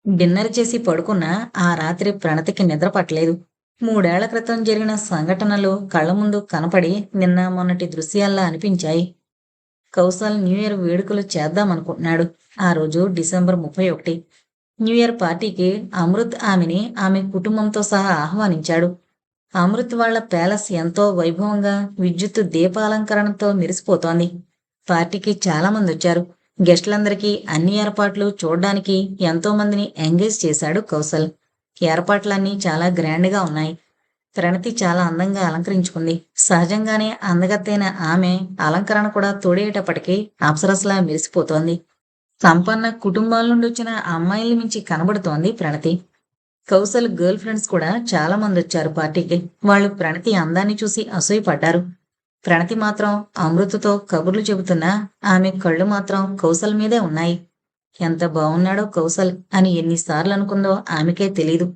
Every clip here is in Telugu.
డిన్నర్ చేసి పడుకున్నా ఆ రాత్రి ప్రణతికి నిద్ర పట్టలేదు. 3 ఏళ్ల క్రితం జరిగిన సంఘటనలు కళ్ళ ముందు కనపడి నిన్న మొన్నటి దృశ్యాల్లా అనిపించాయి. కౌశల్ న్యూ ఇయర్ వేడుకలు చేద్దామనుకుంటున్నాడు. ఆ రోజు డిసెంబర్ 31. న్యూ ఇయర్ పార్టీకి అమృత్ ఆమెని ఆమె కుటుంబంతో సహా ఆహ్వానించాడు. అమృత్ వాళ్ళ ప్యాలెస్ ఎంతో వైభవంగా విద్యుత్ దీపాలంకరణతో మెరిసిపోతోంది. పార్టీకి చాలా మంది వచ్చారు. గెస్టులందరికీ అన్ని ఏర్పాట్లు చూడ్డానికి ఎంతో మందిని ఎంగేజ్ చేశాడు కౌశల్. ఏర్పాట్లన్నీ చాలా గ్రాండ్గా ఉన్నాయి. ప్రణతి చాలా అందంగా అలంకరించుకుంది. సహజంగానే అందగత్తైన ఆమె అలంకరణ కూడా తోడేటప్పటికీ అప్సరసలా మెరిసిపోతోంది. సంపన్న కుటుంబాల నుండి వచ్చిన అమ్మాయిల్ని మించి కనబడుతోంది ప్రణతి. కౌశల్ గర్ల్ ఫ్రెండ్స్ కూడా చాలా మంది వచ్చారు పార్టీకి. వాళ్ళు ప్రణతి అందాన్ని చూసి అసూయపడ్డారు. ప్రణతి మాత్రం అమృతతో కబుర్లు చెబుతున్నా ఆమె కళ్ళు మాత్రం కౌశల్ మీదే ఉన్నాయి. ఎంత బావున్నాడో కౌశల్ అని ఎన్నిసార్లు అనుకుందో ఆమెకే తెలీదు.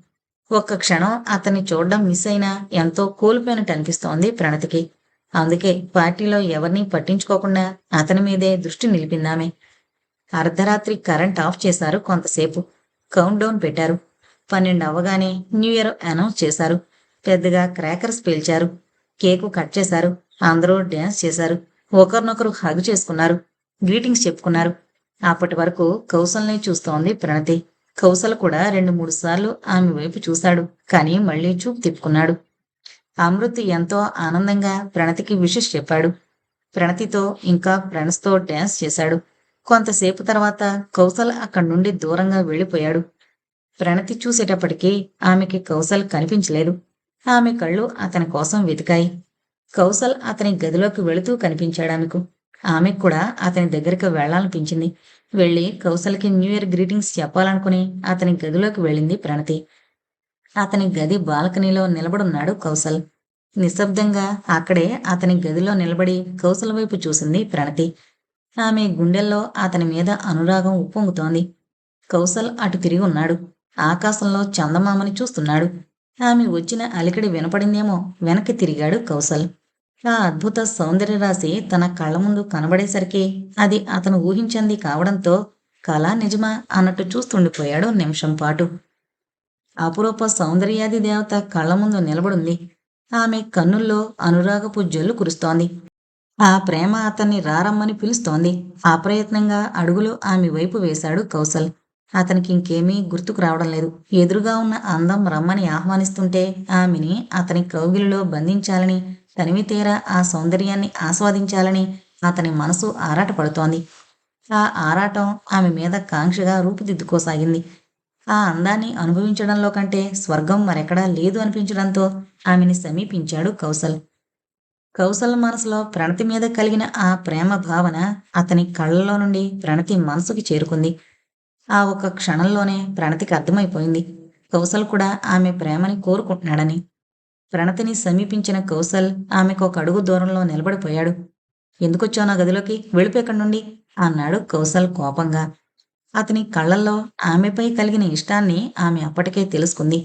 ఒక్క క్షణం అతన్ని చూడడం మిస్ అయినా ఎంతో కోల్పోయినట్టు అనిపిస్తోంది ప్రణతికి. అందుకే పార్టీలో ఎవరినీ పట్టించుకోకుండా అతని మీదే దృష్టి నిలిపిందామె. అర్ధరాత్రి కరెంట్ ఆఫ్ చేశారు కొంతసేపు. కౌంట్ డౌన్ పెట్టారు. 12 అవ్వగానే న్యూ ఇయర్ అనౌన్స్ చేశారు. పెద్దగా క్రాకర్స్ పేల్చారు. కేకు కట్ చేశారు. అందరూ డ్యాన్స్ చేశారు. ఒకరినొకరు హగ్ చేసుకున్నారు. గ్రీటింగ్స్ చెప్పుకున్నారు. అప్పటి వరకు కౌశల్ని చూస్తోంది ప్రణతి. కౌశల్ కూడా 2-3 సార్లు ఆమె వైపు చూశాడు. కానీ మళ్ళీ చూపు తిప్పుకున్నాడు. అమృత్ ఎంతో ఆనందంగా ప్రణతికి విషెస్ చెప్పాడు. ప్రణతితో ఇంకా ఫ్రెండ్స్తో డ్యాన్స్ చేశాడు. కొంతసేపు తర్వాత కౌశల్ అక్కడి నుండి దూరంగా వెళ్ళిపోయాడు. ప్రణతి చూసేటప్పటికీ ఆమెకి కౌశల్ కనిపించలేదు. ఆమె కళ్ళు అతని కోసం వెతికాయి. కౌశల్ అతని గదిలోకి వెళుతూ కనిపించాడామెకు. ఆమెకు కూడా అతని దగ్గరికి వెళ్లాలనిపించింది. వెళ్ళి కౌశల్కి న్యూ ఇయర్ గ్రీటింగ్స్ చెప్పాలనుకుని అతని గదిలోకి వెళ్ళింది ప్రణతి. అతని గది బాల్కనీలో నిలబడున్నాడు కౌశల్. నిశ్శబ్దంగా అక్కడే అతని గదిలో నిలబడి కౌశల్ వైపు చూసింది ప్రణతి. ఆమె గుండెల్లో అతని మీద అనురాగం ఉప్పొంగుతోంది. కౌశల్ అటు తిరిగి ఉన్నాడు. ఆకాశంలో చందమామని చూస్తున్నాడు. ఆమె వచ్చిన అలికిడి వినపడిందేమో వెనక్కి తిరిగాడు కౌశల్. ఆ అద్భుత సౌందర్యరాశి తన కళ్ళ ముందు కనబడేసరికి అది అతను ఊహించింది కావడంతో కళా నిజమా అన్నట్టు చూస్తుండిపోయాడు నిమిషం పాటు. అపురూప సౌందర్యాది దేవత కళ్ళ ముందు నిలబడుంది. ఆమె కన్నుల్లో అనురాగపు జల్లు కురుస్తోంది. ఆ ప్రేమ అతన్ని రారమ్మని పిలుస్తోంది. అప్రయత్నంగా అడుగులు ఆమె వైపు వేశాడు కౌశల్. అతనికి ఇంకేమీ గుర్తుకు రావడం లేదు. ఎదురుగా ఉన్న అందం రమ్మని ఆహ్వానిస్తుంటే ఆమెని అతని కౌగిలిలో బంధించాలని, తనివి తీరా ఆ సౌందర్యాన్ని ఆస్వాదించాలని అతని మనసు ఆరాటపడుతోంది. ఆ ఆరాటం ఆమె మీద కాంక్షగా రూపుదిద్దుకోసాగింది. ఆ అందాన్ని అనుభవించడంలో కంటే స్వర్గం మరెక్కడా లేదు అనిపించడంతో ఆమెని సమీపించాడు కౌశల్. కౌశల్ మనసులో ప్రణతి మీద కలిగిన ఆ ప్రేమ భావన అతని కళ్ళలో నుండి ప్రణతి మనసుకి చేరుకుంది. ఆ ఒక్క క్షణంలోనే ప్రణతికి అర్థమైపోయింది కౌశల్ కూడా ఆమె ప్రేమని కోరుకుంటున్నాడని. ప్రణతిని సమీపించిన కౌశల్ ఆమెకు ఒక అడుగు దూరంలో నిలబడిపోయాడు. ఎందుకొచ్చావు నా గదిలోకి? వెళ్ళిపో ఇక్కడి నుండి అన్నాడు కౌశల్ కోపంగా. అతని కళ్ళల్లో ఆమెపై కలిగిన ఇష్టాన్ని ఆమె అప్పటికే తెలుసుకుంది.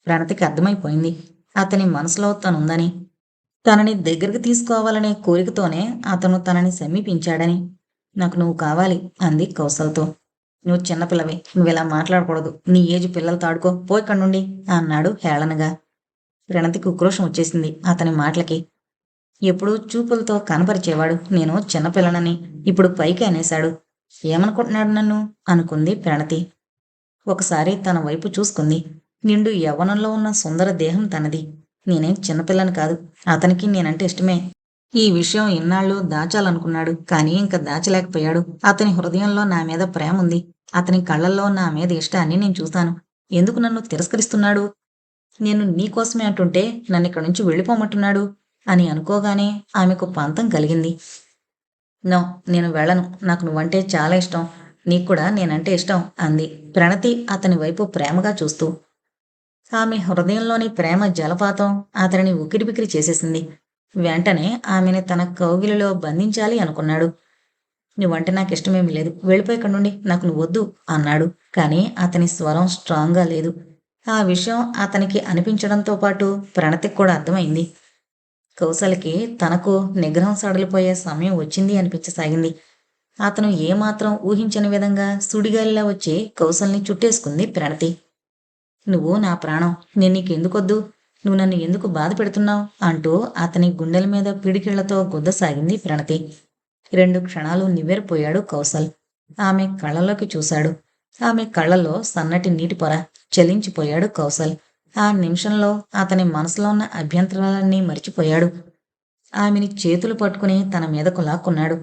ప్రణతికి అర్థమైపోయింది అతని మనసులో తనుందని. తనని దగ్గరికి తీసుకోవాలనే కోరికతోనే అతను తనని సమీపించాడని. నాకు నువ్వు కావాలి అంది కౌశల్తో. నువ్వు చిన్నపిల్లవి, నువ్విలా మాట్లాడకూడదు. నీ ఏజ్ పిల్లలతో ఆడుకో, పో ఇక్కడి నుండి అన్నాడు హేళనగా. ప్రణతికి ఉక్రోషం వచ్చేసింది అతని మాటలకి. ఎప్పుడూ చూపులతో కనపరిచేవాడు నేను చిన్నపిల్లనని, ఇప్పుడు పైకి అనేశాడు. ఏమనుకుంటున్నాడు నన్ను అనుకుంది ప్రణతి. ఒకసారి తన వైపు చూసుకుంది. నిండు యవ్వనంలో ఉన్న సుందర దేహం తనది. నేనేం చిన్నపిల్లని కాదు. అతనికి నేనంటే ఇష్టమే. ఈ విషయం ఇన్నాళ్ళు దాచాలనుకున్నాడు. కానీ ఇంక దాచలేకపోయాడు. అతని హృదయంలో నా మీద ప్రేమ ఉంది. అతని కళ్ళల్లో నా మీద ఇష్టాన్ని నేను చూశాను. ఎందుకు నన్ను తిరస్కరిస్తున్నాడు? నేను నీకోసమే అంటుంటే నన్నిక్కడి నుంచి వెళ్ళిపోమంటున్నాడు అని అనుకోగానే ఆమెకు పంతం కలిగింది. నో, నేను వెళ్ళను. నాకు నువ్వంటే చాలా ఇష్టం. నీకు కూడా నేనంటే ఇష్టం అంది ప్రణతి అతని వైపు ప్రేమగా చూస్తూ. ఆమె హృదయంలోని ప్రేమ జలపాతం అతనిని ఉక్కిరిబిక్కిరి చేసేసింది. వెంటనే ఆమెని తన కౌగిలిలో బంధించాలి అనుకున్నాడు. నువ్వంటే నాకు ఇష్టమేమీ లేదు. వెళ్ళిపోయి ఇక్కడి నుండి. నాకు నువ్వొద్దు అన్నాడు. కానీ అతని స్వరం స్ట్రాంగ్గా లేదు. ఆ విషయం అతనికి అనిపించడంతో పాటు ప్రణతికి కూడా అర్థమైంది. కౌశల్కి తనకు నిగ్రహం సడలిపోయే సమయం వచ్చింది అనిపించసాగింది. అతను ఏమాత్రం ఊహించని విధంగా సుడిగాలిలా వచ్చి కౌసల్ని చుట్టేసుకుంది ప్రణతి. నువ్వు నా ప్రాణం. నేను నీకెందుకొద్దు? నువ్వు నన్ను ఎందుకు బాధ పెడుతున్నావు? అంటూ అతని గుండెల మీద పిడికిళ్లతో గుద్దసాగింది ప్రణతి. 2 క్షణాలు నివ్వెరపోయాడు కౌసల్. ఆమె కళ్ళలోకి చూశాడు. ఆమె కళ్ళల్లో సన్నటి నీటి పొర. చలించిపోయాడు కౌసల్. ఆ నిమిషంలో అతని మనసులో ఉన్న అభ్యంతరాలన్నీ మరిచిపోయాడు. ఆమెని చేతులు పట్టుకుని తన మీదకు లాక్కున్నాడు.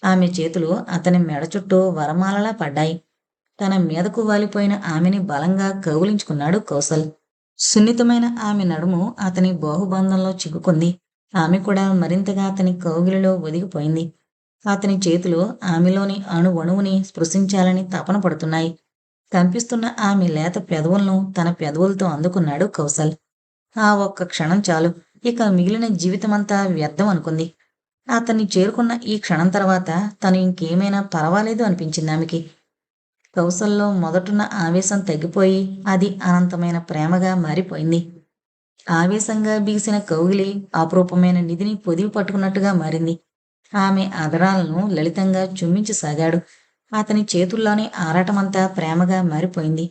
ఆమె చేతులు అతని మెడ చుట్టూ వరమాలలా పడ్డాయి. తన మీదకు వాలిపోయిన ఆమెని బలంగా కౌగిలించుకున్నాడు కౌసల్. సున్నితమైన ఆమె నడుము అతని బాహుబంధంలో చిక్కుకుంది. ఆమె కూడా మరింతగా అతని కౌగిలిలో ఒదిగిపోయింది. అతని చేతులు ఆమెలోని అణువణువుని స్పృశించాలని తపన పడుతున్నాయి. కంపిస్తున్న ఆమె లేత పెదవులను తన పెదవులతో అందుకున్నాడు కౌసల్. ఆ ఒక్క క్షణం చాలు. ఇక మిగిలిన జీవితమంతా వ్యర్థం అనుకుంది. అతన్ని చేరుకున్న ఈ క్షణం తర్వాత తను ఇంకేమైనా పర్వాలేదు అనిపించింది ఆమెకి. కౌసల్లో మొదటున్న ఆవేశం తగ్గిపోయి అది అనంతమైన ప్రేమగా మారిపోయింది. ఆవేశంగా బిగిసిన కౌగిలి అపురూపమైన నిధిని పొదివి పట్టుకున్నట్టుగా మారింది. ఆమె అదరాలను లలితంగా చుమ్మించసాగాడు. అతని చేతుల్లోని ఆరాటమంతా ప్రేమగా మారిపోయింది.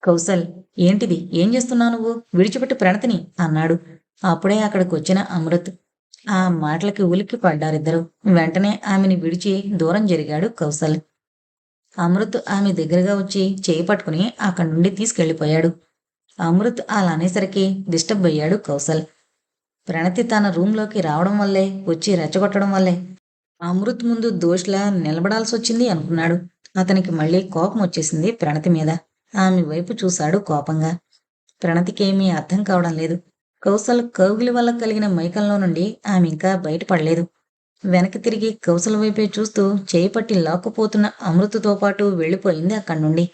కౌసల్, ఏంటిది? ఏం చేస్తున్నావు నువ్వు? విడిచిపెట్టు ప్రణతిని అన్నాడు. అప్పుడే అక్కడికొచ్చిన అమృత్. ఆ మాటలకి ఉలిక్కి పడ్డారిద్దరూ. వెంటనే ఆమెని విడిచి దూరం జరిగాడు కౌసల్. అమృత్ ఆమె దగ్గరగా వచ్చి చేయి పట్టుకుని అక్కడి నుండి తీసుకెళ్లిపోయాడు. అమృత్ అలా అనేసరికి డిస్టర్బ్ అయ్యాడు కౌసల్. ప్రణతి తన రూంలోకి రావడం వల్లే, వచ్చి రెచ్చగొట్టడం వల్లే అమృత్ ముందు దోషిలా నిలబడాల్సొచ్చింది అనుకున్నాడు. అతనికి మళ్ళీ కోపం వచ్చేసింది ప్రణతి మీద. ఆమె వైపు చూశాడు కోపంగా. ప్రణతికేమీ అర్థం కావడం లేదు. కౌసల్ కౌగిలి వల్ల కలిగిన మైకంలో నుండి ఆమె ఇంకా బయటపడలేదు. వెనక్కి తిరిగి కౌసల్ వైపే చూస్తూ చేయి పట్టి లాక్కుపోతున్న అమృతతో పాటు వెళ్ళిపోయింది అక్కడి నుండి.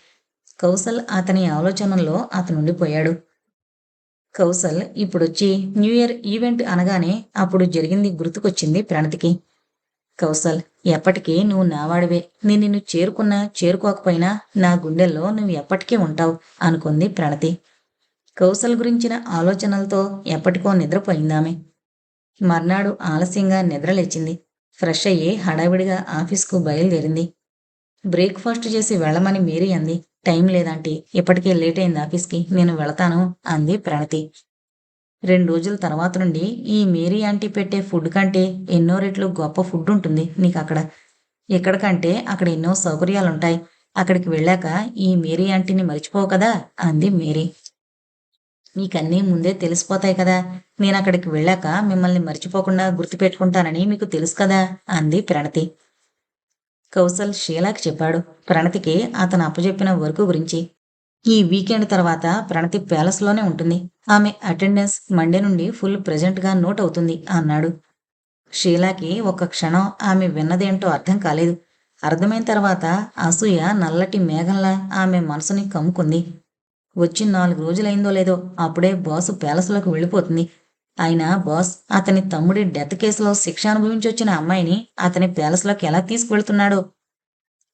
కౌసల్ అతని ఆలోచనల్లో అతనుండిపోయాడు. కౌసల్ ఇప్పుడొచ్చి న్యూ ఇయర్ ఈవెంట్ అనగానే అప్పుడు జరిగింది గుర్తుకొచ్చింది ప్రణతికి. కౌసల్, ఎప్పటికీ నువ్వు నావాడివే. నేను నిన్ను చేరుకున్నా చేరుకోకపోయినా నా గుండెల్లో నువ్వు ఎప్పటికీ ఉంటావు అనుకుంది ప్రణతి. కౌసల్ గురించిన ఆలోచనలతో ఎప్పటికో నిద్రపోయిందామె. మర్నాడు ఆలస్యంగా నిద్రలేచింది. ఫ్రెష్ అయ్యి హడావిడిగా ఆఫీస్కు బయలుదేరింది. బ్రేక్ఫాస్ట్ చేసి వెళ్ళమని మేరీ అంది. టైం లేదంటీ, ఇప్పటికే లేట్ అయింది ఆఫీస్కి, నేను వెళతాను అంది ప్రణతి. 2 రోజుల తర్వాత నుండి ఈ మేరీ ఆంటీ పెట్టే ఫుడ్ కంటే ఎన్నో రెట్లు గొప్ప ఫుడ్ ఉంటుంది నీకు అక్కడ. ఇక్కడ కంటే అక్కడ ఎన్నో సౌకర్యాలుంటాయి. అక్కడికి వెళ్ళాక ఈ మేరీ ఆంటీని మర్చిపోవు కదా అంది మేరీ. మీకన్నీ ముందే తెలిసిపోతాయి కదా. నేను అక్కడికి వెళ్ళాక మిమ్మల్ని మర్చిపోకుండా గుర్తుపెట్టుకుంటానని మీకు తెలుసు కదా అంది ప్రణతి. కౌసల్ షీలాకి చెప్పాడు ప్రణతికి అతను అప్పచెప్పిన వర్క్ గురించి. ఈ వీకెండ్ తర్వాత ప్రణతి ప్యాలెస్లోనే ఉంటుంది. ఆమె అటెండెన్స్ మండే నుండి ఫుల్ ప్రెజెంట్గా నోట్ అవుతుంది అన్నాడు. షీలాకి ఒక్క క్షణం ఆమె విన్నదేంటో అర్థం కాలేదు. అర్థమైన తర్వాత అసూయ నల్లటి మేఘంలా ఆమె మనసుని కమ్ముకుంది. వచ్చి 4 రోజులైందో లేదో అప్పుడే బాసు ప్యాలెస్లోకి వెళ్ళిపోతుంది. అయినా బాస్ అతని తమ్ముడి డెత్ కేసులో శిక్ష అనుభవించొచ్చిన అమ్మాయిని అతని ప్యాలెస్లోకి ఎలా తీసుకువెళ్తున్నాడో.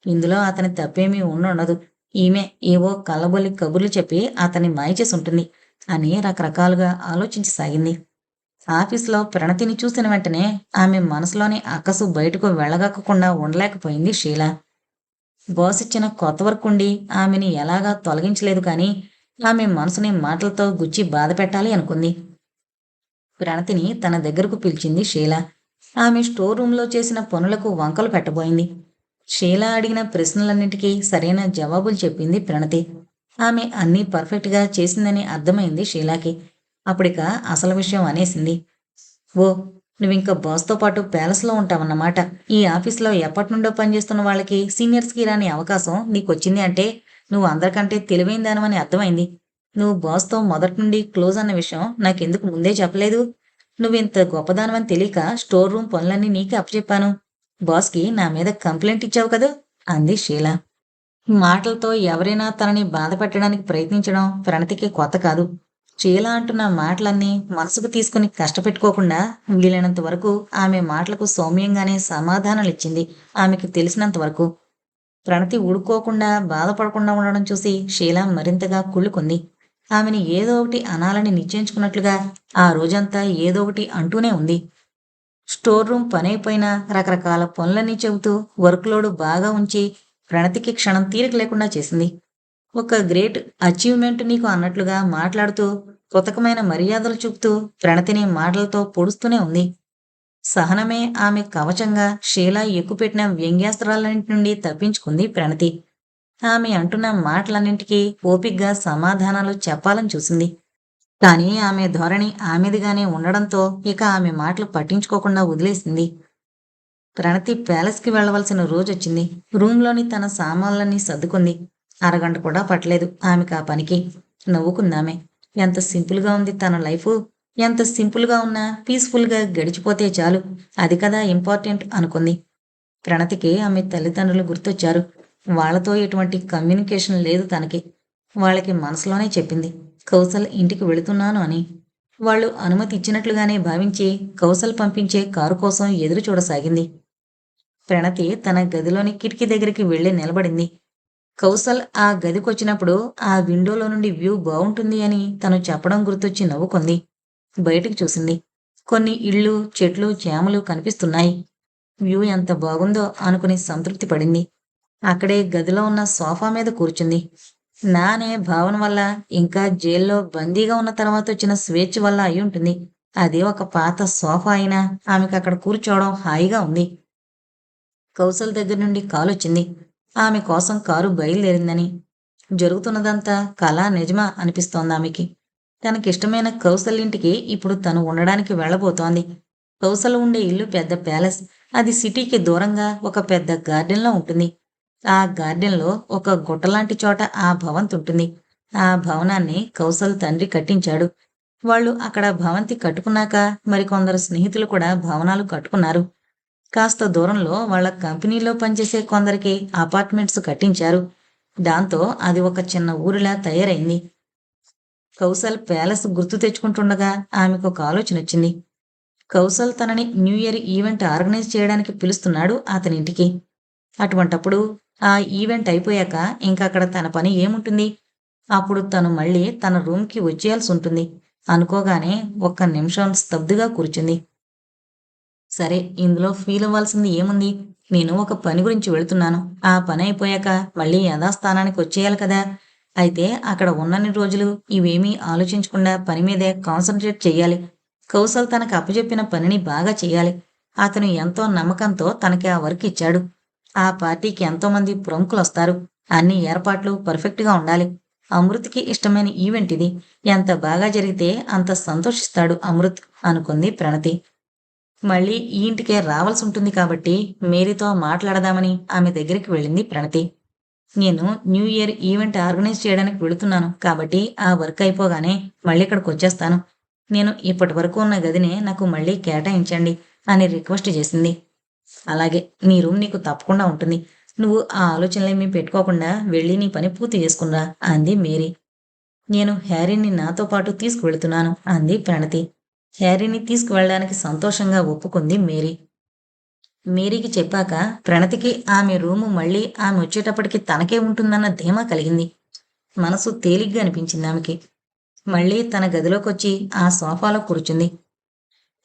ఇందులో అతని తప్పేమీ ఉండదు. ఈమె ఏవో కల్లబొల్లి కబుర్లు చెప్పి అతన్ని మాయ చేసి ఉంటుంది అని రకరకాలుగా ఆలోచించసాగింది. ఆఫీస్లో ప్రణతిని చూసిన వెంటనే ఆమె మనసులోని అక్కసు బయటకు వెళ్ళగక్కకుండా ఉండలేకపోయింది షీలా. బాస్ ఇచ్చిన కొత్త వర్క్ ఉండి ఆమెని ఎలాగా తొలగించలేదు కానీ ఆమె మనసుని మాటలతో గుచ్చి బాధ పెట్టాలి అనుకుంది. ప్రణతిని తన దగ్గరకు పిలిచింది షీలా. ఆమె స్టోర్ రూంలో చేసిన పనులకు వంకలు పెట్టబోయింది. షీలా అడిగిన ప్రశ్నలన్నిటికీ సరైన జవాబులు చెప్పింది ప్రణతి. ఆమె అన్నీ పర్ఫెక్ట్గా చేసిందని అర్థమైంది షీలాకి. అప్పుడిక అసలు విషయం అనేసింది. ఓ, నువ్వింక బాస్తో పాటు ప్యాలెస్లో ఉంటావన్నమాట. ఈ ఆఫీస్లో ఎప్పటినుండో పనిచేస్తున్న వాళ్ళకి సీనియర్స్కి రాని అవకాశం నీకొచ్చింది అంటే నువ్వు అందరికంటే తెలివైన దానివని అర్థమైంది. నువ్వు బాస్తో మొదటి నుండి క్లోజ్ అన్న విషయం నాకెందుకు ముందే చెప్పలేదు? నువ్వింత గొప్పదానివని తెలియక స్టోర్ రూమ్ పనులన్నీ నీకే అప్పచెప్పాను. బాస్కి నా మీద కంప్లైంట్ ఇచ్చావు కదూ అంది షీలా. మాటలతో ఎవరైనా తనని బాధ పెట్టడానికి ప్రయత్నించడం ప్రణతికి కొత్త కాదు. షీలా అంటున్న మాటలన్నీ మనసుకు తీసుకుని కష్టపెట్టుకోకుండా వీలైనంత వరకు ఆమె మాటలకు సౌమ్యంగానే సమాధానాలిచ్చింది ఆమెకు తెలిసినంత వరకు. ప్రణతి ఊడుకోకుండా బాధపడకుండా ఉండడం చూసి షీలా మరింతగా కుళ్ళుకుంది. ఆమెని ఏదో ఒకటి అనాలని నిశ్చయించుకున్నట్లుగా ఆ రోజంతా ఏదో ఒకటి అంటూనే ఉంది. స్టోర్ రూమ్ పనైపోయినా రకరకాల పనులన్నీ చెబుతూ వర్క్ లోడ్ బాగా ఉంచి ప్రణతికి క్షణం తీరిక లేకుండా చేసింది. ఒక గ్రేట్ అచీవ్మెంట్ నీకు అన్నట్లుగా మాట్లాడుతూ కృతకమైన మర్యాదలు చూపుతూ ప్రణతిని మాటలతో పొడుస్తూనే ఉంది. సహనమే ఆమె కవచంగా షీలా ఎక్కుపెట్టిన వ్యంగ్యాస్త్రాలన్నింటి నుండి తప్పించుకుంది ప్రణతి. ఆమె అంటున్న మాటలన్నింటికీ ఓపిగ్గా సమాధానాలు చెప్పాలని చూసింది. కానీ ఆమె ధోరణి ఆమెదిగానే ఉండడంతో ఇక ఆమె మాటలు పట్టించుకోకుండా వదిలేసింది. ప్రణతి ప్యాలెస్కి వెళ్లవలసిన రోజొచ్చింది. రూంలోని తన సామాన్లన్నీ సర్దుకుంది. అరగంట కూడా పట్టలేదు ఆమెకు ఆ పనికి. నవ్వుకుందామె. ఎంత సింపుల్గా ఉంది తన లైఫు. ఎంత సింపుల్గా ఉన్నా పీస్ఫుల్గా గడిచిపోతే చాలు, అది కదా ఇంపార్టెంట్ అనుకుంది. ప్రణతికి ఆమె తల్లిదండ్రులు గుర్తొచ్చారు. వాళ్లతో ఎటువంటి కమ్యూనికేషన్ లేదు తనకి. వాళ్ళకి మనసులోనే చెప్పింది కౌసల్ ఇంటికి వెళుతున్నాను అని. వాళ్ళు అనుమతి ఇచ్చినట్లుగానే భావించి కౌసల్ పంపించే కారు కోసం ఎదురు చూడసాగింది. ప్రణతి తన గదిలోని కిటికీ దగ్గరికి వెళ్లి నిలబడింది. కౌసల్ ఆ గదికొచ్చినప్పుడు ఆ విండోలో నుండి వ్యూ బావుంటుంది అని తను చెప్పడం గుర్తొచ్చి నవ్వుకుంది. బయటికి చూసింది. కొన్ని ఇళ్ళు, చెట్లు, చేమలు కనిపిస్తున్నాయి. వ్యూ ఎంత బాగుందో అనుకుని సంతృప్తి పడింది. అక్కడే గదిలో ఉన్న సోఫా మీద కూర్చుంది. నా అనే భావన వల్ల, ఇంకా జైల్లో బందీగా ఉన్న తర్వాత వచ్చిన స్వేచ్ఛ వల్ల అయి ఉంటుంది. అదే ఒక పాత సోఫా అయినా ఆమెకు అక్కడ కూర్చోవడం హాయిగా ఉంది. కౌసల్ దగ్గర నుండి కాలొచ్చింది. ఆమె కోసం కారు బయలుదేరిందని. జరుగుతున్నదంతా కళ నిజమా అనిపిస్తోందామెకి. తనకిష్టమైన కౌసల్ ఇంటికి ఇప్పుడు తను ఉండడానికి వెళ్ళబోతోంది. కౌసల్ ఉండే ఇల్లు పెద్ద ప్యాలెస్. అది సిటీకి దూరంగా ఒక పెద్ద గార్డెన్లో ఉంటుంది. ఆ గార్డెన్లో ఒక గుట్టలాంటి చోట ఆ భవంతి ఉంటుంది. ఆ భవనాన్ని కౌసల్ తండ్రి కట్టించాడు. వాళ్ళు అక్కడ భవంతి కట్టుకున్నాక మరికొందరు స్నేహితులు కూడా భవనాలు కట్టుకున్నారు. కాస్త దూరంలో వాళ్ళ కంపెనీలో పనిచేసే కొందరికి అపార్ట్మెంట్స్ కట్టించారు. దాంతో అది ఒక చిన్న ఊరిలా తయారైంది. కౌసల్ ప్యాలెస్ గుర్తు తెచ్చుకుంటుండగా ఆమెకు ఒక ఆలోచన వచ్చింది. కౌసల్ తనని న్యూ ఇయర్ ఈవెంట్ ఆర్గనైజ్ చేయడానికి పిలుస్తున్నాడు అతనింటికి. అటువంటప్పుడు ఆ ఈవెంట్ అయిపోయాక ఇంకక్కడ తన పని ఏముంటుంది? అప్పుడు తను మళ్ళీ తన రూమ్కి వచ్చేయాల్సి ఉంటుంది అనుకోగానే ఒక్క నిమిషం స్తబ్దుగా కూర్చుంది. సరే, ఇందులో ఫీల్ అవ్వాల్సింది ఏముంది? నేను ఒక పని గురించి వెళుతున్నాను. ఆ పని అయిపోయాక మళ్ళీ యథాస్థానానికి వచ్చేయాలి కదా. అయితే అక్కడ ఉన్నన్ని రోజులు ఇవేమీ ఆలోచించకుండా పని మీదే కాన్సన్ట్రేట్ చెయ్యాలి. కౌసల్ తనకు అప్పచెప్పిన పనిని బాగా చెయ్యాలి. అతను ఎంతో నమ్మకంతో తనకి ఆ వర్క్ ఇచ్చాడు. ఆ పార్టీకి ఎంతోమంది ప్రముఖులొస్తారు. అన్ని ఏర్పాట్లు పర్ఫెక్ట్గా ఉండాలి. అమృత్కి ఇష్టమైన ఈవెంట్ ఇది. ఎంత బాగా జరిగితే అంత సంతోషిస్తాడు అమృత్ అనుకుంది ప్రణతి. మళ్ళీ ఈ ఇంటికే రావాల్సి ఉంటుంది కాబట్టి మేరీతో మాట్లాడదామని ఆమె దగ్గరికి వెళ్ళింది ప్రణతి. నేను న్యూ ఇయర్ ఈవెంట్ ఆర్గనైజ్ చేయడానికి వెళుతున్నాను కాబట్టి ఆ వర్క్ అయిపోగానే మళ్ళీ ఇక్కడికి వచ్చేస్తాను. నేను ఇప్పటి వరకు ఉన్న గదినే నాకు మళ్ళీ కేటాయించండి అని రిక్వెస్ట్ చేసింది. అలాగే, నీ రూమ్ నీకు తప్పకుండా ఉంటుంది. నువ్వు ఆ ఆలోచనలేమీ పెట్టుకోకుండా వెళ్ళి నీ పని పూర్తి చేసుకున్నా అంది మేరీ. నేను హ్యారీని నాతో పాటు తీసుకువెళుతున్నాను అంది ప్రణతి. హ్యారీని తీసుకువెళ్ళడానికి సంతోషంగా ఒప్పుకుంది మేరీ. మేరీకి చెప్పాక ప్రణతికి ఆమె రూము మళ్ళీ ఆమె వచ్చేటప్పటికి తనకే ఉంటుందన్న ధీమా కలిగింది. మనసు తేలిగ్గా అనిపించింది ఆమెకి. మళ్ళీ తన గదిలోకొచ్చి ఆ సోఫాలో కూర్చుంది.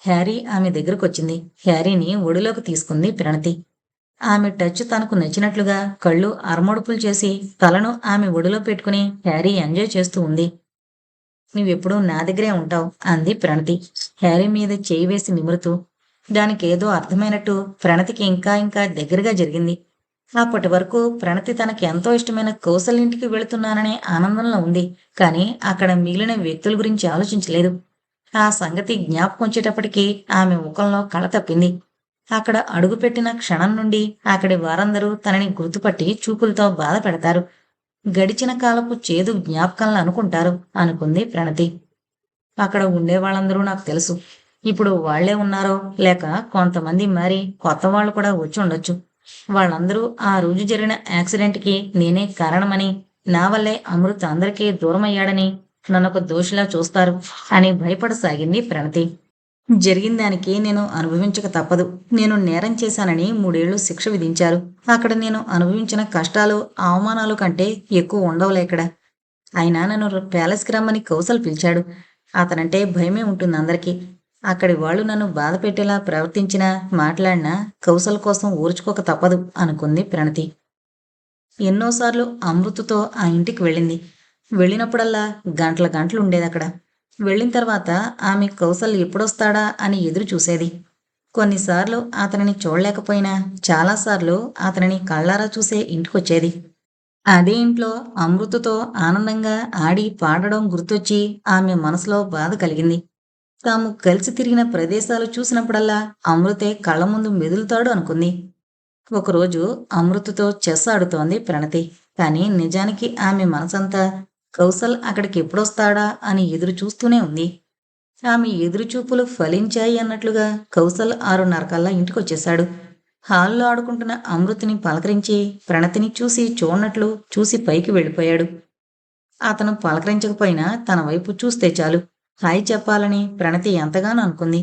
హ్యారీ ఆమె దగ్గరకొచ్చింది. హ్యారీని ఒడిలోకి తీసుకుంది ప్రణతి. ఆమె టచ్ తనకు నచ్చినట్లుగా కళ్ళు అరమడుపులు చేసి తలను ఆమె ఒడిలో పెట్టుకుని హ్యారీ ఎంజాయ్ చేస్తూ ఉంది. నువ్వెప్పుడూ నా దగ్గరే ఉంటావు అంది ప్రణతి హ్యారీ మీద చేయి వేసి నిమురుతూ. దానికేదో అర్థమైనట్టు ప్రణతికి ఇంకా ఇంకా దగ్గరగా జరిగింది. అప్పటి వరకు ప్రణతి తనకి ఎంతో ఇష్టమైన కౌసల్ ఇంటికి వెళుతున్నాననే ఆనందంలో ఉంది. కానీ అక్కడ మిగిలిన వ్యక్తుల గురించి ఆలోచించలేదు. ఆ సంగతి జ్ఞాపకం వచ్చేటప్పటికీ ఆమె ముఖంలో కళ తప్పింది. అక్కడ అడుగుపెట్టిన క్షణం నుండి అక్కడి వారందరూ తనని గుర్తుపట్టి చూపులతో బాధ పెడతారు. గడిచిన కాలపు చేదు జ్ఞాపకాలను అనుకుంటారు అనుకుంది ప్రణతి. అక్కడ ఉండే వాళ్ళందరూ నాకు తెలుసు. ఇప్పుడు వాళ్లే ఉన్నారో లేక కొంతమంది మారి కొత్త వాళ్ళు కూడా వచ్చి ఉండొచ్చు. వాళ్ళందరూ ఆ రోజు జరిగిన యాక్సిడెంట్కి నేనే కారణమని, నా వల్లే అమృత్ అందరికీ దూరమయ్యాడని నన్నొక దోషిలా చూస్తారు అని భయపడసాగింది ప్రణతి. జరిగిన దానికి నేను అనుభవించక తప్పదు. నేను నేరం చేశానని 3 ఏళ్లు శిక్ష విధించారు. అక్కడ నేను అనుభవించిన కష్టాలు, అవమానాలు కంటే ఎక్కువ ఉండవులే ఇక్కడ. అయినా నన్ను ప్యాలెస్కి రమ్మని కౌసల్ పిలిచాడు. అతనంటే భయమే ఉంటుంది అందరికీ. అక్కడి వాళ్ళు నన్ను బాధ పెట్టేలా ప్రవర్తించినా మాట్లాడినా కౌసల్ కోసం ఊర్చుకోక తప్పదు అనుకుంది ప్రణతి. ఎన్నోసార్లు అమృతతో ఆ ఇంటికి వెళ్ళింది. వెళ్ళినప్పుడల్లా గంటల గంటలు ఉండేదక్కడ. వెళ్ళిన తర్వాత ఆమె కౌసల్ ఎప్పుడొస్తాడా అని ఎదురు చూసేది. కొన్నిసార్లు అతనిని చూడలేకపోయినా చాలాసార్లు అతనిని కళ్ళారా చూసే ఇంటికొచ్చేది. అదే ఇంట్లో అమృతతో ఆనందంగా ఆడి పాడడం గుర్తొచ్చి ఆమె మనసులో బాధ కలిగింది. తాము కలిసి తిరిగిన ప్రదేశాలు చూసినప్పుడల్లా అమృతే కళ్ళ ముందు మెదులుతాడు అనుకుంది. ఒకరోజు అమృతతో చెస్ ఆడుతోంది ప్రణతి. కానీ నిజానికి ఆమె మనసంతా కౌసల్ అక్కడికి ఎప్పుడొస్తాడా అని ఎదురు చూస్తూనే ఉంది. ఆమె ఎదురుచూపులు ఫలించాయి అన్నట్లుగా కౌసల్ 6:30 కల్లా ఇంటికొచ్చేశాడు. హాల్లో ఆడుకుంటున్న అమృతిని పలకరించి ప్రణతిని చూసి చూడనట్లు చూసి పైకి వెళ్ళిపోయాడు. అతను పలకరించకపోయినా తన వైపు చూస్తే చాలు హాయ్ చెప్పాలని ప్రణతి ఎంతగానో అనుకుంది.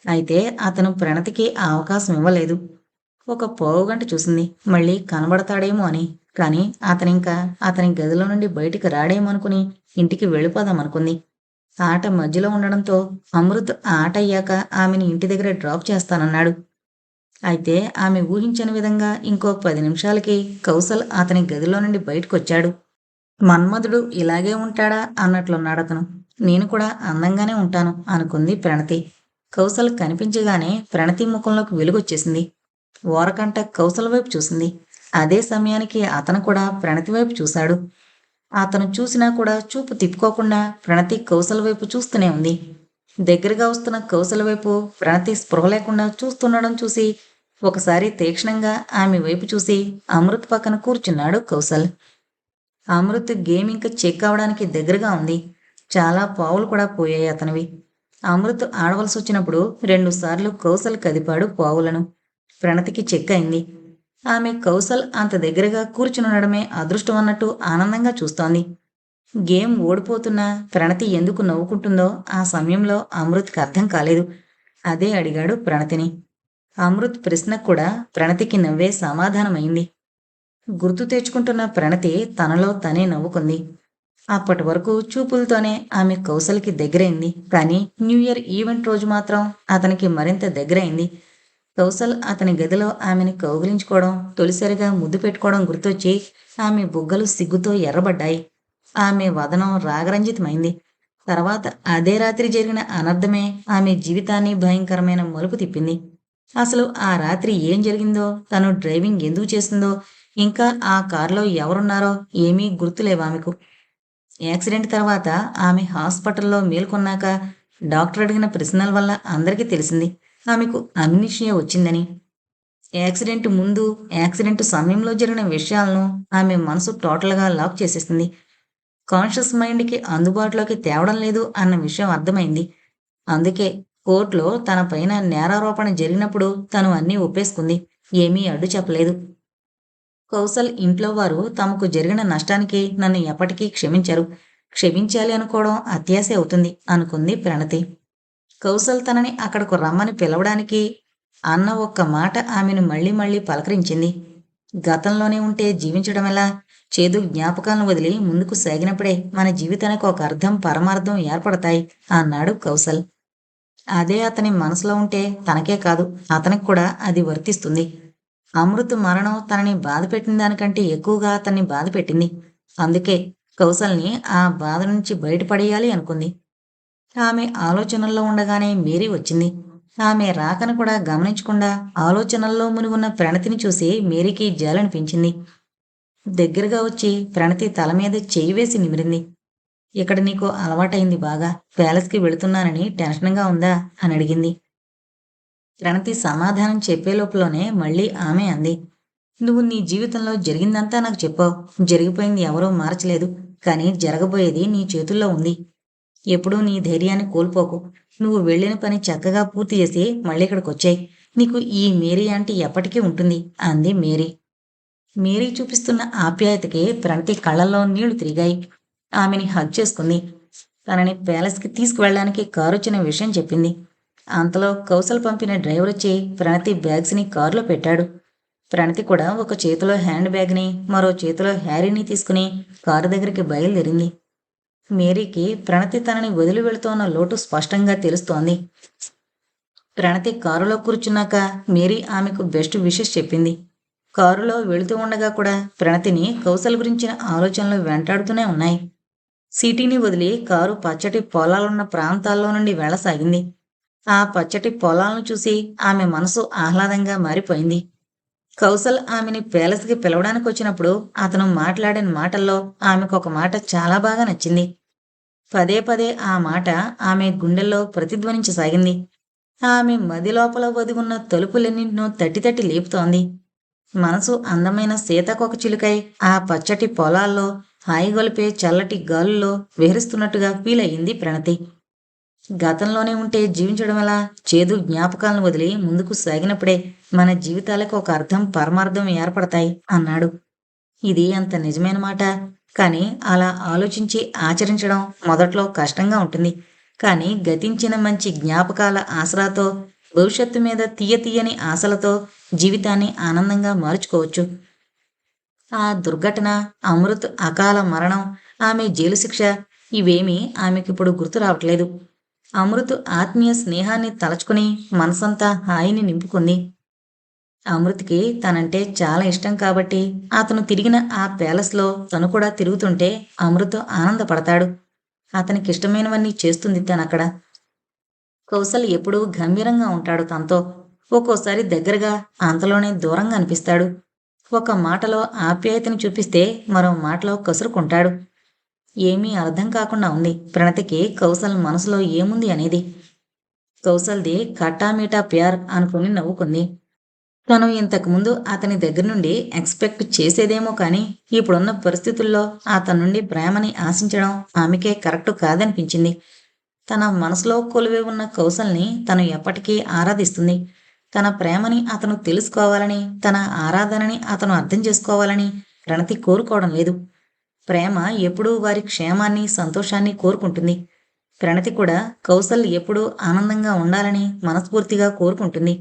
అయితే అతను ప్రణతికి ఆ అవకాశం ఇవ్వలేదు. ఒక పావుగంట చూసింది మళ్ళీ కనబడతాడేమో అని. కానీ అతనింకా అతని గదిలో నుండి బయటికి రాడేమో అనుకుని ఇంటికి వెళ్ళిపోదామనుకుంది. ఆట మధ్యలో ఉండడంతో అమృత్ ఆ ఆట అయ్యాక ఆమెని ఇంటి దగ్గర డ్రాప్ చేస్తానన్నాడు. అయితే ఆమె ఊహించని విధంగా ఇంకో 10 నిమిషాలకి కౌసల్ అతని గదిలో నుండి బయటకొచ్చాడు. మన్మధుడు ఇలాగే ఉంటాడా అన్నట్లున్నాడతను. నేను కూడా అందంగానే ఉంటాను అనుకుంది ప్రణతి. కౌసల్ కనిపించగానే ప్రణతి ముఖంలోకి వెలుగొచ్చేసింది. ఓరకంట కౌసల్ వైపు చూసింది. అదే సమయానికి అతను కూడా ప్రణతి వైపు చూశాడు. అతను చూసినా కూడా చూపు తిప్పుకోకుండా ప్రణతి కౌసల్ వైపు చూస్తూనే ఉంది. దగ్గరగా వస్తున్న కౌసల్ వైపు ప్రణతి స్పృహ లేకుండా చూస్తుండడం చూసి ఒకసారి తీక్షణంగా ఆమె వైపు చూసి అమృత్ పక్కన కూర్చున్నాడు కౌసల్. అమృత్ గేమ్ ఇంకా చెక్ అవడానికి దగ్గరగా ఉంది. చాలా పావులు కూడా పోయాయి అతనివి. అమృత్ ఆడవలసి వచ్చినప్పుడు 2 సార్లు కౌసల్ కదిపాడు పావులను. ప్రణతికి చెక్ అయింది. ఆమె కౌసల్ అంత దగ్గరగా కూర్చునుండడమే అదృష్టం అన్నట్టు ఆనందంగా చూస్తోంది. గేమ్ ఓడిపోతున్నా ప్రణతి ఎందుకు నవ్వుకుంటుందో ఆ సమయంలో అమృత్కి అర్థం కాలేదు. అదే అడిగాడు ప్రణతిని. అమృత్ ప్రశ్నకు కూడా ప్రణతికి నవ్వే సమాధానమైంది. గుర్తు తెచ్చుకుంటున్న ప్రణతి తనలో తనే నవ్వుకుంది. అప్పటి వరకు చూపులతోనే ఆమె కౌసల్కి దగ్గరైంది. కానీ న్యూ ఇయర్ ఈవెంట్ రోజు మాత్రం అతనికి మరింత దగ్గరైంది. కౌసల్ అతని గదిలో ఆమెను కౌగిలించుకోవడం, తొలిసారిగా ముద్దు పెట్టుకోవడం గుర్తొచ్చి ఆమె బుగ్గలు సిగ్గుతో ఎర్రబడ్డాయి. ఆమె వదనం రాగరంజితమైంది. తర్వాత అదే రాత్రి జరిగిన అనర్థమే ఆమె జీవితాన్ని భయంకరమైన మలుపు తిప్పింది. అసలు ఆ రాత్రి ఏం జరిగిందో, తను డ్రైవింగ్ ఎందుకు చేసిందో, ఇంకా ఆ కారులో ఎవరున్నారో ఏమీ గుర్తులేవామెకు. యాక్సిడెంట్ తర్వాత ఆమె హాస్పిటల్లో మేల్కొన్నాక డాక్టర్ అడిగిన ప్రశ్నల వల్ల అందరికీ తెలిసింది ఆమెకు అమ్నీషియా వచ్చిందని. యాక్సిడెంట్ ముందు, యాక్సిడెంట్ సమయంలో జరిగిన విషయాలను ఆమె మనసు టోటల్గా లాక్ చేసేసింది. కాన్షియస్ మైండ్కి అందుబాటులోకి తేవడం లేదు అన్న విషయం అర్థమైంది. అందుకే కోర్టులో తన పైన నేరారోపణ జరిగినప్పుడు తను అన్నీ ఒప్పేసుకుంది. ఏమీ అడ్డు చెప్పలేదు. కౌసల్ ఇంట్లో వారు తమకు జరిగిన నష్టానికి నన్ను ఎప్పటికీ క్షమించరు. క్షమించాలి అనుకోవడం అత్యాశ అవుతుంది అనుకుంది ప్రణతి. కౌసల్ తనని అక్కడకు రమ్మని పిలవడానికి అన్న ఒక్క మాట ఆమెను మళ్ళీ మళ్ళీ పలకరించింది. గతంలోనే ఉంటే జీవించడం ఎలా? చేదు జ్ఞాపకాలను వదిలి ముందుకు సాగినప్పుడే మన జీవితానికి ఒక అర్థం పరమార్థం ఏర్పడతాయి అన్నాడు కౌసల్. అదే అతని మనసులో ఉంటే తనకే కాదు అతనికి కూడా అది వర్తిస్తుంది. అమృత్ మరణం తనని బాధపెట్టిన దానికంటే ఎక్కువగా అతన్ని బాధపెట్టింది. అందుకే కౌసల్ని ఆ బాధ నుంచి బయటపడేయాలి అనుకుంది. ఆమె ఆలోచనల్లో ఉండగానే మేరీ వచ్చింది. ఆమె రాకను కూడా గమనించకుండా ఆలోచనల్లో మునిగున్న ప్రణతిని చూసి మేరీకి జాలనిపించింది. దగ్గరగా వచ్చి ప్రణతి తల మీద చెయ్యి వేసి నిమిరింది. ఇక్కడ నీకు అలవాటైంది బాగా. ప్యాలెస్కి వెళుతున్నానని టెన్షన్గా ఉందా అని అడిగింది. ప్రణతి సమాధానం చెప్పేలోపులోనే మళ్ళీ ఆమె అంది. నువ్వు నీ జీవితంలో జరిగిందంతా నాకు చెప్పావు. జరిగిపోయింది ఎవరూ మార్చలేదు. కానీ జరగబోయేది నీ చేతుల్లో ఉంది. ఎప్పుడూ నీ ధైర్యాన్ని కోల్పోకు. నువ్వు వెళ్ళిన పని చక్కగా పూర్తి చేసి మళ్ళీ ఇక్కడికొచ్చాయి. నీకు ఈ మేరీ ఆంటీ ఎప్పటికీ ఉంటుంది అంది మేరీ. మేరీ చూపిస్తున్న ఆప్యాయతకి ప్రణతి కళ్ళల్లో నీళ్లు తిరిగాయి. ఆమెని హగ్ చేసుకుంది. తనని ప్యాలెస్కి తీసుకువెళ్ళడానికి కారు వచ్చిన విషయం చెప్పింది. అంతలో కౌసల్ పంపిన డ్రైవర్ వచ్చి ప్రణతి బ్యాగ్స్ని కారులో పెట్టాడు. ప్రణతి కూడా ఒక చేతిలో హ్యాండ్ బ్యాగ్ని మరో చేతిలో హ్యారీని తీసుకుని కారు దగ్గరికి బయలుదేరింది. మేరీకి ప్రణతి తనని వదిలి వెళుతోన్న లోటు స్పష్టంగా తెలుస్తోంది. ప్రణతి కారులో కూర్చున్నాక మేరీ ఆమెకు బెస్ట్ విషెస్ చెప్పింది. కారులో వెళుతూ ఉండగా కూడా ప్రణతిని కౌశల్ గురించిన ఆలోచనలు వెంటాడుతూనే ఉన్నాయి. సిటీని వదిలి కారు పచ్చటి పొలాలున్న ప్రాంతాల్లో నుండి వెళ్ళసాగింది. ఆ పచ్చటి పొలాలను చూసి ఆమె మనసు ఆహ్లాదంగా మారిపోయింది. కౌశల్ ఆమెని ప్యాలెస్‌కి పిలవడానికొచ్చినప్పుడు అతను మాట్లాడిన మాటల్లో ఆమెకొక మాట చాలా బాగా నచ్చింది. పదే పదే ఆ మాట ఆమె గుండెల్లో ప్రతిధ్వనించసాగింది. ఆమె మదిలోపల ఒదిగున్న తలుపులన్నింటినో తట్టి తట్టి లేపుతోంది. మనసు అందమైన సీతాకోకచిలుకై ఆ పచ్చటి పొలాల్లో హాయిగొలిపే చల్లటి గాలుల్లో విహరిస్తున్నట్టుగా ఫీలయ్యింది ప్రణతి. గతంలోనే ఉంటే జీవించడమెలా? చేదు జ్ఞాపకాలను వదిలి ముందుకు సాగినప్పుడే మన జీవితాలకు ఒక అర్థం, పరమార్థం ఏర్పడతాయి అన్నాడు. ఇది అంత నిజమైన మాట. కానీ అలా ఆలోచించి ఆచరించడం మొదట్లో కష్టంగా ఉంటుంది. కానీ గతించిన మంచి జ్ఞాపకాల ఆసరాతో, భవిష్యత్తు మీద తీయని ఆశలతో జీవితాన్ని ఆనందంగా మార్చుకోవచ్చు. ఆ దుర్ఘటన, అమృత్ అకాల మరణం, ఆమె జైలు శిక్ష ఇవేమీ ఆమెకిప్పుడు గుర్తు రావట్లేదు. అమృత్ ఆత్మీయ స్నేహాన్ని తలచుకుని మనసంతా హాయిని నింపుకుంది. అమృత్‌కి తనంటే చాలా ఇష్టం కాబట్టి అతను తిరిగిన ఆ ప్యాలెస్‌లో తను కూడా తిరుగుతుంటే అమృత్ ఆనందపడతాడు. అతనికిష్టమైనవన్నీ చేస్తుంది తనక్కడ. కౌసల్ ఎప్పుడూ గంభీరంగా ఉంటాడు తనతో. ఒక్కోసారి దగ్గరగా, అంతలోనే దూరంగా అనిపిస్తాడు. ఒక మాటలో ఆప్యాయతని చూపిస్తే మరో మాటలో కసురుకుంటాడు. ఏమీ అర్థం కాకుండా ఉంది ప్రణతికి కౌసల్ మనసులో ఏముంది అనేది. కౌసల్‌ది ఖటామీఠా ప్యార్ అనుకుని నవ్వుకుంది. తను ఇంతకుముందు అతని దగ్గర నుండి ఎక్స్‌పెక్ట్ చేసేదేమో కానీ, ఇప్పుడున్న పరిస్థితుల్లో అతని నుండి ప్రేమని ఆశించడం ఆమెకే కరెక్టు కాదనిపించింది. తన మనసులో కొలువై ఉన్న కౌసల్‌ని తను ఎప్పటికీ ఆరాధిస్తుంది. తన ప్రేమని అతను తెలుసుకోవాలని, తన ఆరాధనని అతను అర్థం చేసుకోవాలని ప్రణతి కోరుకోవడం లేదు. ప్రేమ ఎప్పుడూ వారి క్షేమాన్ని, సంతోషాన్ని కోరుకుంటుంది. ప్రణతి కూడా కౌసల్ ఎప్పుడూ ఆనందంగా ఉండాలని మనస్ఫూర్తిగా కోరుకుంటుంది.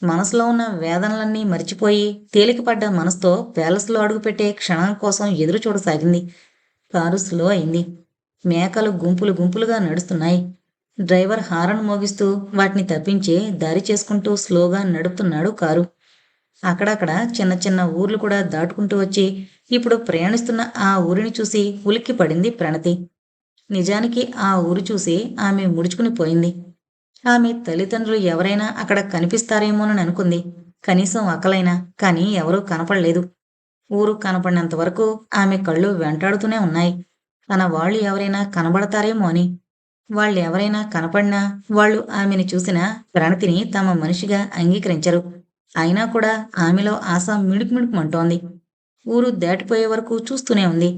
మనసులో ఉన్న వేదనలన్నీ మరిచిపోయి తేలికపడ్డ మనసుతో ప్యాలెస్‌లో అడుగుపెట్టే క్షణం కోసం ఎదురు చూడసాగింది. కారు స్లో అయింది. మేకలు గుంపులు గుంపులుగా నడుస్తున్నాయి. డ్రైవర్ హారన్ మోగిస్తూ వాటిని తప్పించే దారి చేసుకుంటూ స్లోగా నడుపుతున్నాడు కారు. అక్కడక్కడ చిన్న చిన్న ఊర్లు కూడా దాటుకుంటూ వచ్చి ఇప్పుడు ప్రయాణిస్తున్న ఆ ఊరిని చూసి ఉలిక్కిపడింది ప్రణతి. నిజానికి ఆ ఊరు చూసి ఆమె ముడుచుకుని పోయింది. ఆమె తల్లిదండ్రులు ఎవరైనా అక్కడ కనిపిస్తారేమోనని అనుకుంది. కనీసం అక్కలైనా, కానీ ఎవరూ కనపడలేదు. ఊరు కనపడినంత వరకు ఆమె కళ్ళు వెంటాడుతూనే ఉన్నాయి. తన వాళ్ళు ఎవరైనా కనబడతారేమో అని. వాళ్ళెవరైనా కనపడినా వాళ్ళు ఆమెని చూసినా ప్రణతిని తమ మనిషిగా అంగీకరించరు. అయినా కూడా ఆమెలో ఆశ మిణుకు మిణుకుమంటోంది. ఊరు దాటిపోయే వరకు చూస్తూనే ఉంది.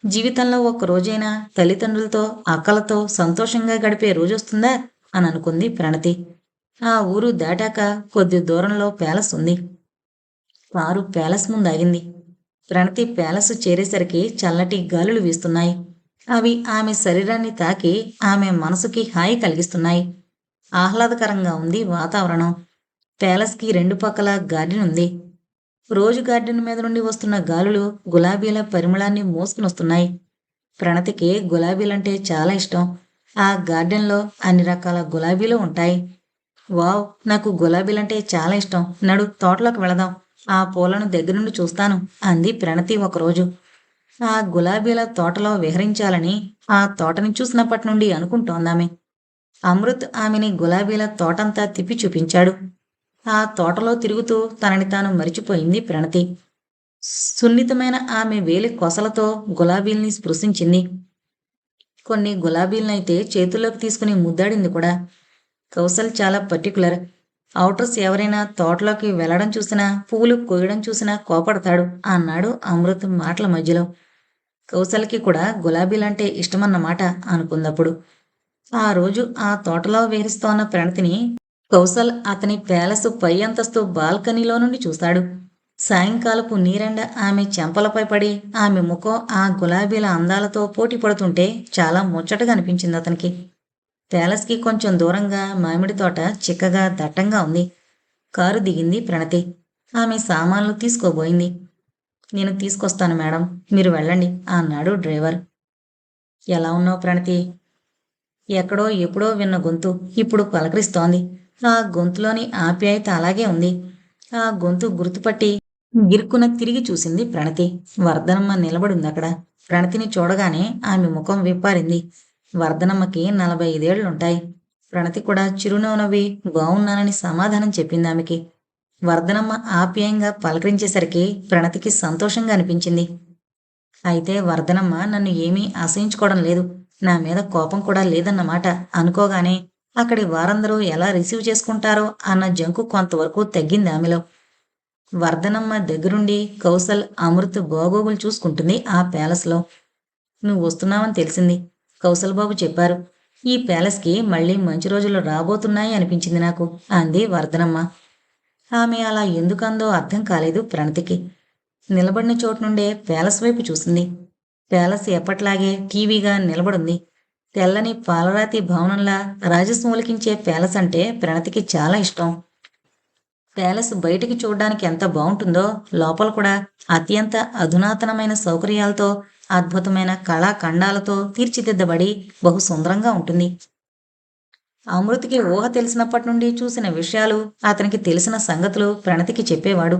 జీవితంలో ఒక్క రోజైనా తల్లిదండ్రులతో, అక్కలతో సంతోషంగా గడిపే రోజొస్తుందా అని అనుకుంది ప్రణతి. ఆ ఊరు దాటాక కొద్ది దూరంలో ప్యాలెస్ ఉంది. కారు ప్యాలెస్ ముందాగింది. ప్రణతి ప్యాలెస్ చేరేసరికి చల్లటి గాలులు వీస్తున్నాయి. అవి ఆమె శరీరాన్ని తాకి ఆమె మనసుకి హాయి కలిగిస్తున్నాయి. ఆహ్లాదకరంగా ఉంది వాతావరణం. ప్యాలెస్‌కి రెండు పక్కల గార్డెన్ ఉంది. రోజు గార్డెన్ మీద నుండి వస్తున్న గాలులు గులాబీల పరిమళాన్ని మోసుకునొస్తున్నాయి. ప్రణతికి గులాబీలంటే చాలా ఇష్టం. ఆ గార్డెన్‌లో అన్ని రకాల గులాబీలు ఉంటాయి. వావ్! నాకు గులాబీలంటే చాలా ఇష్టం. నడు తోటలోకి వెళదాం. ఆ పూలను దగ్గరుండి చూస్తాను అంది ప్రణతి ఒకరోజు. ఆ గులాబీల తోటలో విహరించాలని ఆ తోటని చూసినప్పటి నుండి అనుకుంటోందామె. అమృత్ ఆమెని గులాబీల తోటంతా తిప్పి చూపించాడు. ఆ తోటలో తిరుగుతూ తనని తాను మరిచిపోయింది ప్రణతి. సున్నితమైన ఆమె వేలి కొసలతో గులాబీల్ని స్పృశించింది. కొన్ని గులాబీలనైతే చేతుల్లోకి తీసుకుని ముద్దాడింది కూడా. కౌసల్ చాలా పర్టిక్యులర్. ఔటర్స్ ఎవరైనా తోటలోకి వెళ్ళడం చూసినా, పువ్వులు కోయడం చూసినా కోపడతాడు అన్నాడు అమృత్ మాటల మధ్యలో. కౌసల్‌కి కూడా గులాబీలంటే ఇష్టమన్నమాట అనుకుందప్పుడు. ఆ రోజు ఆ తోటలో విహరిస్తోన్న ప్రణతిని కౌసల్ అతని ప్యాలెస్ పై అంతస్తు బాల్కనీలో నుండి చూశాడు. సాయంకాలపు నీరెండ ఆమె చెంపలపై పడి ఆమె ముఖం ఆ గులాబీల అందాలతో పోటీ పడుతుంటే చాలా ముచ్చటగా అనిపించింది అతనికి. ప్యాలెస్‌కి కొంచెం దూరంగా మామిడి తోట చిక్కగా దట్టంగా ఉంది. కారు దిగింది ప్రణతి. ఆమె సామాన్లు తీసుకోబోయింది. నేను తీసుకొస్తాను మేడం, మీరు వెళ్ళండి అన్నాడు డ్రైవర్. ఎలా ఉన్నావు ప్రణతి? ఎక్కడో ఎప్పుడో విన్న గొంతు ఇప్పుడు పలకరిస్తోంది. ఆ గొంతులోని ఆప్యాయత అలాగే ఉంది. ఆ గొంతు గుర్తుపట్టి గిరుక్కున తిరిగి చూసింది ప్రణతి. వర్ధనమ్మ నిలబడిందక్కడ. ప్రణతిని చూడగానే ఆమె ముఖం విప్పారింది. వర్ధనమ్మకి 45 ఏళ్లుంటాయి. ప్రణతి కూడా చిరునవ్వు నవ్వి బావున్నానని సమాధానం చెప్పిందామెకి. వర్ధనమ్మ ఆప్యాయంగా పలకరించేసరికి ప్రణతికి సంతోషంగా అనిపించింది. అయితే వర్ధనమ్మ నన్ను ఏమీ అసహించుకోవడం లేదు, నా మీద కోపం కూడా లేదన్నమాట అనుకోగానే అక్కడి వారందరూ ఎలా రిసీవ్ చేసుకుంటారో అన్న జంకు కొంతవరకు తగ్గింది ఆమెలో. వర్ధనమ్మ దగ్గరుండి కౌసల్, అమృత్ బాగోగులు చూసుకుంటుంది ఆ ప్యాలెస్లో. నువ్వు వస్తున్నావని తెలిసింది, కౌసల్ బాబు చెప్పారు. ఈ ప్యాలెస్కి మళ్ళీ మంచి రోజులు రాబోతున్నాయి అనిపించింది నాకు అంది వర్ధనమ్మ. ఆమె అలా ఎందుకందో అర్థం కాలేదు ప్రణతికి. నిలబడిన చోటు నుండే ప్యాలెస్ వైపు చూసింది. ప్యాలెస్ ఎప్పట్లాగే టీవీగా నిలబడుంది. తెల్లని పాలరాతి భవనంలా రాజసూలకించే ప్యాలెస్ అంటే ప్రణతికి చాలా ఇష్టం. ప్యాలెస్ బయటికి చూడ్డానికి ఎంత బాగుంటుందో లోపల కూడా అత్యంత అధునాతనమైన సౌకర్యాలతో, అద్భుతమైన కళాఖండాలతో తీర్చిదిద్దబడి బహు సుందరంగా ఉంటుంది. అమృతికి ఊహ తెలిసినప్పటి నుండి చూసిన విషయాలు, అతనికి తెలిసిన సంగతులు ప్రణతికి చెప్పేవాడు.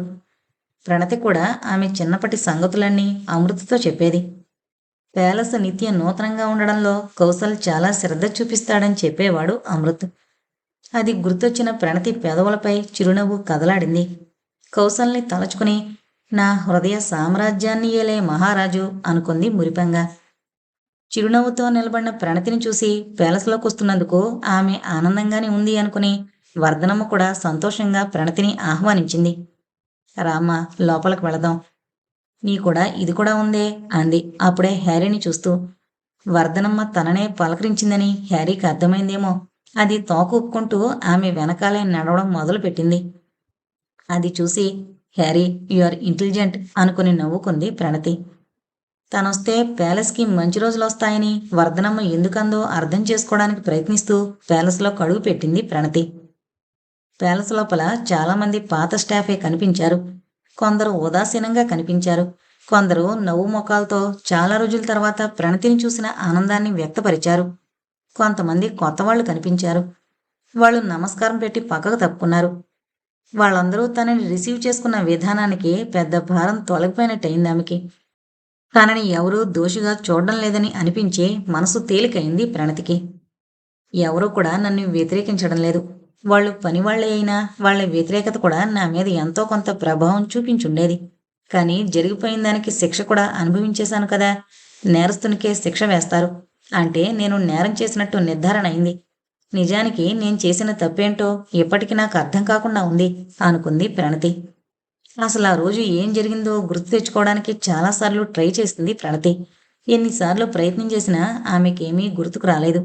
ప్రణతి కూడా ఆమె చిన్నప్పటి సంగతులన్నీ అమృతతో చెప్పేది. ప్యాలెస్ నిత్యం నూతనంగా ఉండడంలో కౌసల్ చాలా శ్రద్ధ చూపిస్తాడని చెప్పేవాడు అమృత్. అది గుర్తొచ్చిన ప్రణతి పెదవులపై చిరునవ్వు కదలాడింది. కౌసల్ని తలచుకుని నా హృదయ సామ్రాజ్యాన్ని ఏలే మహారాజు అనుకుంది మురిపంగా. చిరునవ్వుతో నిలబడిన ప్రణతిని చూసి ప్యాలెస్లోకి వస్తున్నందుకు ఆమె ఆనందంగానే ఉంది అనుకుని వర్ధనమ్మ కూడా సంతోషంగా ప్రణతిని ఆహ్వానించింది. రామ్మా, లోపలికి వెళదాం. నీ కూడా ఇది కూడా ఉందే అంది అప్పుడే హ్యారీని చూస్తూ. వర్ధనమ్మ తననే పలకరించిందని హ్యారీకి అర్థమైందేమో. అది తోక ఊపుకుంటూ ఆమె వెనకాలే నడవడం మొదలుపెట్టింది. అది చూసి హ్యారీ, యు ఆర్ ఇంటెలిజెంట్ అనుకుని నవ్వుకుంది ప్రణతి. తనొస్తే ప్యాలెస్కి మంచి రోజులు వస్తాయని వర్ధనమ్మ ఎందుకందో అర్థం చేసుకోవడానికి ప్రయత్నిస్తూ ప్యాలెస్లో కడుగు పెట్టింది ప్రణతి. ప్యాలెస్ లోపల చాలామంది పాత స్టాఫే కనిపించారు. కొందరు ఉదాసీనంగా కనిపించారు. కొందరు నవ్వు ముఖాలతో చాలా రోజుల తర్వాత ప్రణతిని చూసిన ఆనందాన్ని వ్యక్తపరిచారు. కొంతమంది కొత్తవాళ్లు కనిపించారు. వాళ్ళు నమస్కారం పెట్టి పక్కకు తప్పుకున్నారు. వాళ్ళందరూ తనని రిసీవ్ చేసుకున్న విధానానికి పెద్ద భారం తొలగిపోయినట్టయింది ఆమెకి. తనని ఎవరూ దోషిగా చూడడం లేదని అనిపించే మనసు తేలికైంది ప్రణతికి. ఎవరూ కూడా నన్ను వ్యతిరేకించడం లేదు. వాళ్ళు పనివాళ్లే అయినా వాళ్ళ వ్యతిరేకత కూడా నా మీద ఎంతో కొంత ప్రభావం చూపించుండేది. కానీ జరిగిపోయిన దానికి శిక్ష కూడా అనుభవించేశాను కదా. నేరస్తునికే శిక్ష వేస్తారు అంటే నేను నేరం చేసినట్టు నిర్ధారణ అయింది. నిజానికి నేను చేసిన తప్పేంటో ఇప్పటికీ నాకు అర్థం కాకుండా ఉంది అనుకుంది ప్రణతి. అసలు ఆ రోజు ఏం జరిగిందో గుర్తు తెచ్చుకోవడానికి చాలాసార్లు ట్రై చేసింది ప్రణతి. ఎన్నిసార్లు ప్రయత్నం చేసినా ఆమెకేమీ గుర్తుకు రాలేదు.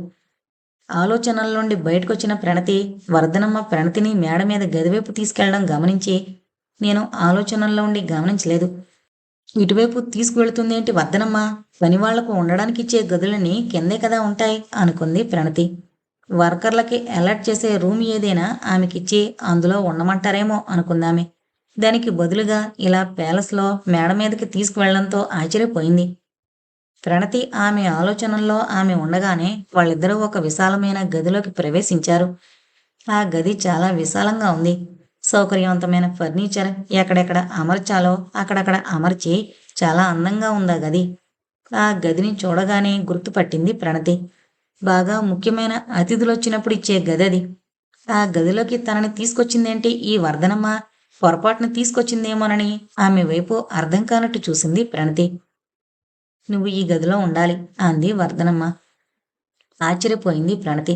ఆలోచనల నుండి బయటకొచ్చిన ప్రణతి వర్ధనమ్మ ప్రణతిని మేడ మీద గదివైపు తీసుకెళ్లడం గమనించి, నేను ఆలోచనల్లో ఉండి గమనించలేదు. ఇటువైపు తీసుకువెళుతుందేంటి వర్ధనమ్మ? పనివాళ్లకు ఉండడానికి ఇచ్చే గదులన్నీ కిందే కదా ఉంటాయి అనుకుంది ప్రణతి. వర్కర్లకి అలర్ట్ చేసే రూమ్ ఏదైనా ఆమెకిచ్చి అందులో ఉండమంటారేమో అనుకుందామె. దానికి బదులుగా ఇలా ప్యాలెస్లో మేడ మీదకి తీసుకువెళ్లడంతో ఆశ్చర్యపోయింది. ప్రణతి ఆమె ఆలోచనల్లో ఆమె ఉండగానే వాళ్ళిద్దరూ ఒక విశాలమైన గదిలోకి ప్రవేశించారు. ఆ గది చాలా విశాలంగా ఉంది. సౌకర్యవంతమైన ఫర్నిచర్ ఎక్కడెక్కడ అమర్చాలో అక్కడక్కడ అమర్చి చాలా అందంగా ఉంది ఆ గది. ఆ గదిని చూడగానే గుర్తుపట్టింది ప్రణతి. బాగా ముఖ్యమైన అతిథులు వచ్చినప్పుడు ఇచ్చే గది అది. ఆ గదిలోకి తనని తీసుకొచ్చిందేంటి ఈ వర్ధనమ్మ? పొరపాటున తీసుకొచ్చిందేమోనని ఆమె వైపు అర్థం కానట్టు చూసింది ప్రణతి. నువ్వు ఈ గదిలో ఉండాలి అంది వర్ధనమ్మ. ఆశ్చర్యపోయింది ప్రణతి.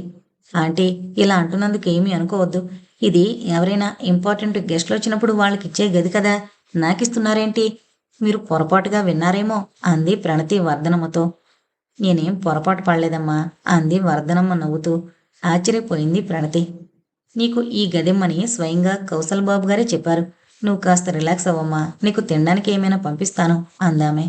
ఆంటీ, ఇలా అంటున్నందుకు ఏమీ అనుకోవద్దు. ఇది ఎవరైనా ఇంపార్టెంట్ గెస్ట్లు వచ్చినప్పుడు వాళ్ళకిచ్చే గది కదా, నాకిస్తున్నారేంటి? మీరు పొరపాటుగా విన్నారేమో అంది ప్రణతి వర్ధనమ్మతో. నేనేం పొరపాటు పడలేదమ్మా అంది వర్ధనమ్మ నవ్వుతూ. ఆశ్చర్యపోయింది ప్రణతి. నీకు ఈ గదిమ్మని స్వయంగా కౌసల్ బాబు గారే చెప్పారు. నువ్వు కాస్త రిలాక్స్ అవ్వమ్మా, నీకు తినడానికి ఏమైనా పంపిస్తాను అందామె.